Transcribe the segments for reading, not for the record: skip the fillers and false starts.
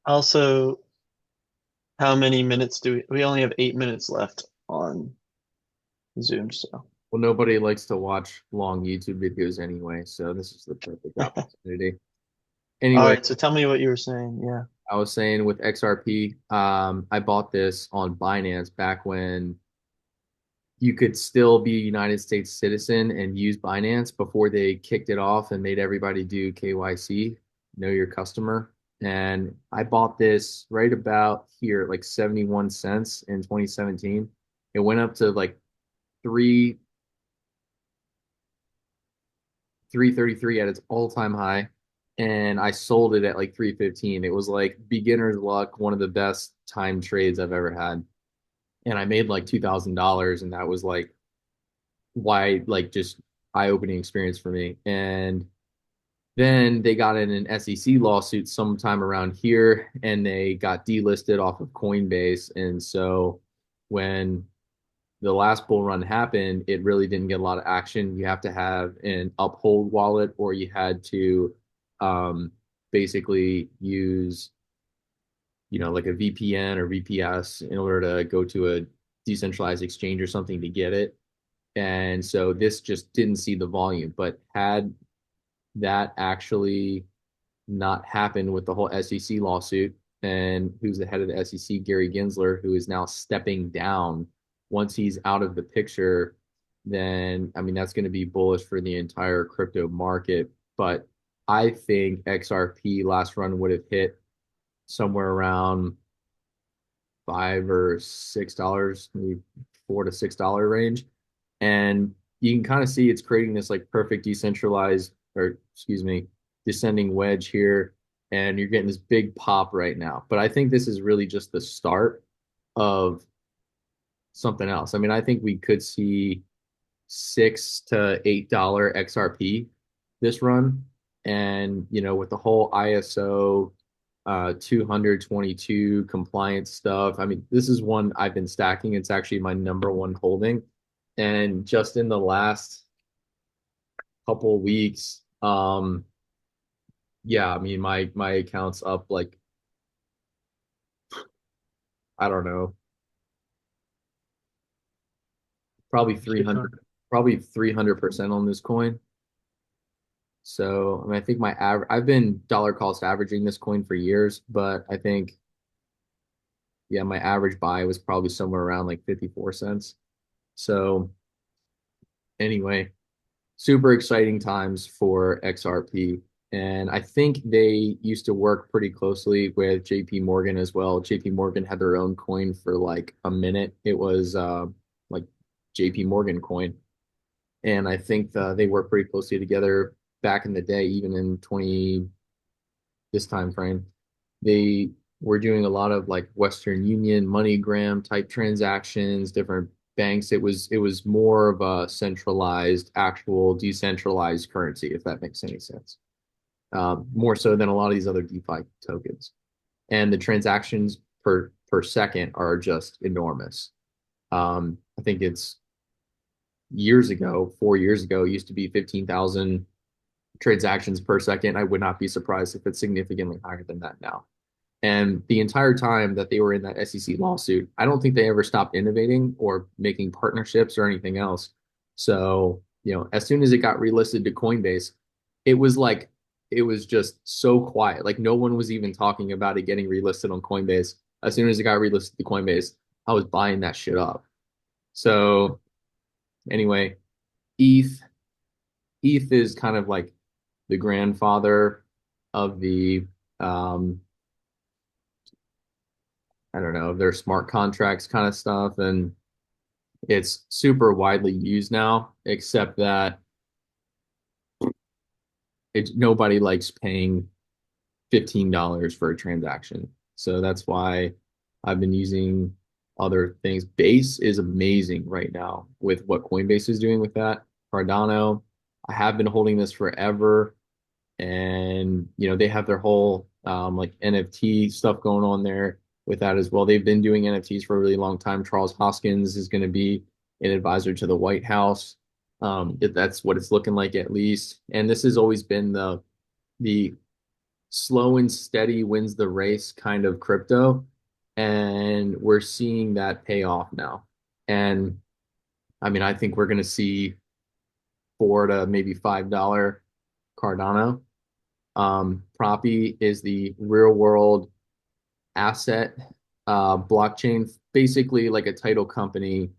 Also, how many minutes do we only have 8 minutes left on Zoom, so. Well, nobody likes to watch long YouTube videos anyway, so this is the perfect opportunity. All Anyway, right, so tell me what you were saying. Yeah. I was saying with XRP, I bought this on Binance back when you could still be a United States citizen and use Binance before they kicked it off and made everybody do KYC, know your customer. And I bought this right about here, like 71 cents in 2017. It went up to like three 333 at its all-time high, and I sold it at like 315. It was like beginner's luck, one of the best time trades I've ever had. And I made like $2,000, and that was like just eye-opening experience for me. And then they got in an SEC lawsuit sometime around here, and they got delisted off of Coinbase. And so when the last bull run happened, it really didn't get a lot of action. You have to have an Uphold wallet, or you had to um, basically use, like a VPN or VPS in order to go to a decentralized exchange or something to get it. And so this just didn't see the volume. But had that actually not happened with the whole SEC lawsuit, and who's the head of the SEC, Gary Gensler, who is now stepping down. Once he's out of the picture, then I mean that's going to be bullish for the entire crypto market. But I think XRP last run would have hit somewhere around $5 or $6, maybe $4 to $6 range. And you can kind of see it's creating this like perfect decentralized, or excuse me, descending wedge here. And you're getting this big pop right now. But I think this is really just the start of something else. I mean, I think we could see $6 to $8 XRP this run. And, with the whole ISO 222 compliance stuff, I mean, this is one I've been stacking. It's actually my number one holding. And just in the last couple of weeks, yeah, I mean, my account's up like, I don't know, probably Shit ton. 300% on this coin. So, I mean, I think I've been dollar cost averaging this coin for years, but I think, yeah, my average buy was probably somewhere around like 54 cents. So, anyway, super exciting times for XRP. And I think they used to work pretty closely with JP Morgan as well. JP Morgan had their own coin for like a minute. It was like JP Morgan coin. And I think they worked pretty closely together back in the day, even in 20, this time frame. They were doing a lot of like Western Union, MoneyGram type transactions, different banks. It was more of a centralized, actual decentralized currency, if that makes any sense. More so than a lot of these other DeFi tokens. And the transactions per second are just enormous. I think it's years ago, 4 years ago, it used to be 15,000 transactions per second. I would not be surprised if it's significantly higher than that now. And the entire time that they were in that SEC lawsuit, I don't think they ever stopped innovating or making partnerships or anything else. So, as soon as it got relisted to Coinbase, it was like, it was just so quiet. Like no one was even talking about it getting relisted on Coinbase. As soon as it got relisted to Coinbase, I was buying that shit up. So, anyway, ETH, ETH is kind of like the grandfather of the I don't know, their smart contracts kind of stuff. And it's super widely used now, except that nobody likes paying $15 for a transaction. So that's why I've been using other things. Base is amazing right now with what Coinbase is doing with that. Cardano, I have been holding this forever. And they have their whole like NFT stuff going on there with that as well. They've been doing NFTs for a really long time. Charles Hoskins is going to be an advisor to the White House. If that's what it's looking like at least. And this has always been the slow and steady wins the race kind of crypto. And we're seeing that pay off now. And I mean, I think we're going to see $4 to maybe $5 Cardano. Proppy is the real world asset blockchain, basically like a title company,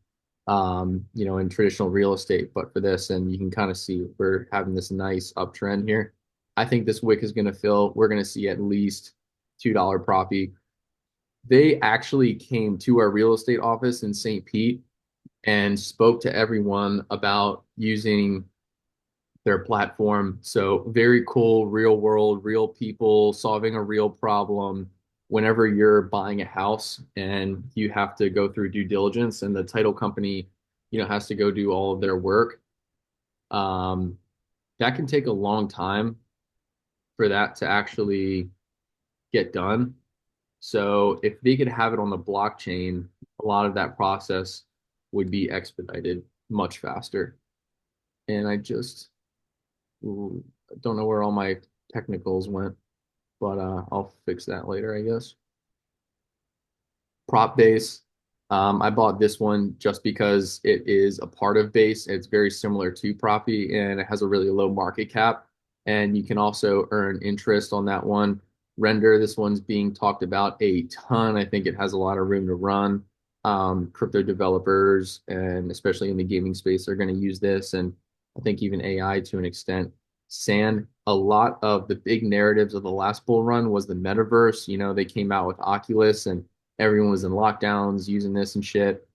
in traditional real estate, but for this. And you can kind of see we're having this nice uptrend here. I think this wick is going to fill. We're going to see at least $2 Proppy. They actually came to our real estate office in St. Pete and spoke to everyone about using their platform. So very cool, real world, real people solving a real problem. Whenever you're buying a house and you have to go through due diligence and the title company, has to go do all of their work, um, that can take a long time for that to actually get done. So if they could have it on the blockchain, a lot of that process would be expedited much faster. And I just don't know where all my technicals went, but I'll fix that later, I guess. Prop base. I bought this one just because it is a part of base. It's very similar to Proppy and it has a really low market cap. And you can also earn interest on that one. Render, this one's being talked about a ton. I think it has a lot of room to run. Crypto developers and especially in the gaming space are going to use this. And I think even AI to an extent. Sand, a lot of the big narratives of the last bull run was the metaverse. They came out with Oculus and everyone was in lockdowns using this and shit.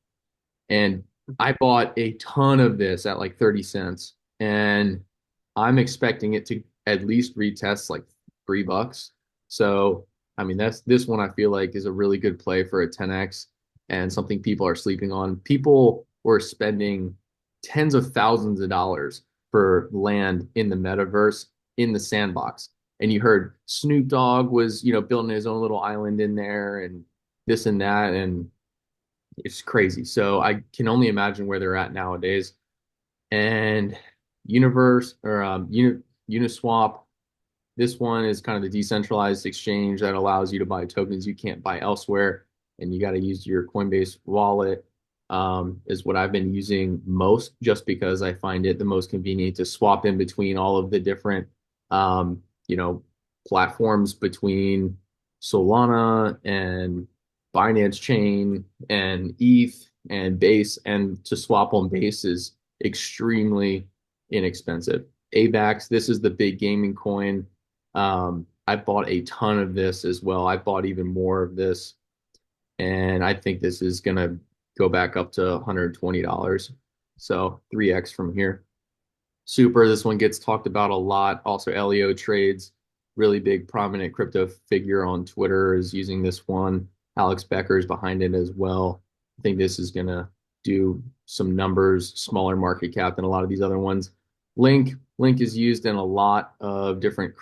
And I bought a ton of this at like 30 cents. And I'm expecting it to at least retest like $3. So, I mean, this one I feel like is a really good play for a 10x and something people are sleeping on. People were spending tens of thousands of dollars for land in the metaverse in the sandbox. And you heard Snoop Dogg was, building his own little island in there and this and that. And it's crazy. So I can only imagine where they're at nowadays. And Universe or Uniswap, this one is kind of the decentralized exchange that allows you to buy tokens you can't buy elsewhere, and you got to use your Coinbase wallet. Is what I've been using most, just because I find it the most convenient to swap in between all of the different, um, you know, platforms between Solana and Binance Chain and ETH and Base, and to swap on Base is extremely inexpensive. AVAX, this is the big gaming coin. I bought a ton of this as well. I bought even more of this, and I think this is gonna go back up to $120. So 3x from here. Super, this one gets talked about a lot. Also, Leo trades, really big prominent crypto figure on Twitter is using this one. Alex Becker is behind it as well. I think this is gonna do some numbers, smaller market cap than a lot of these other ones. Link is used in a lot of different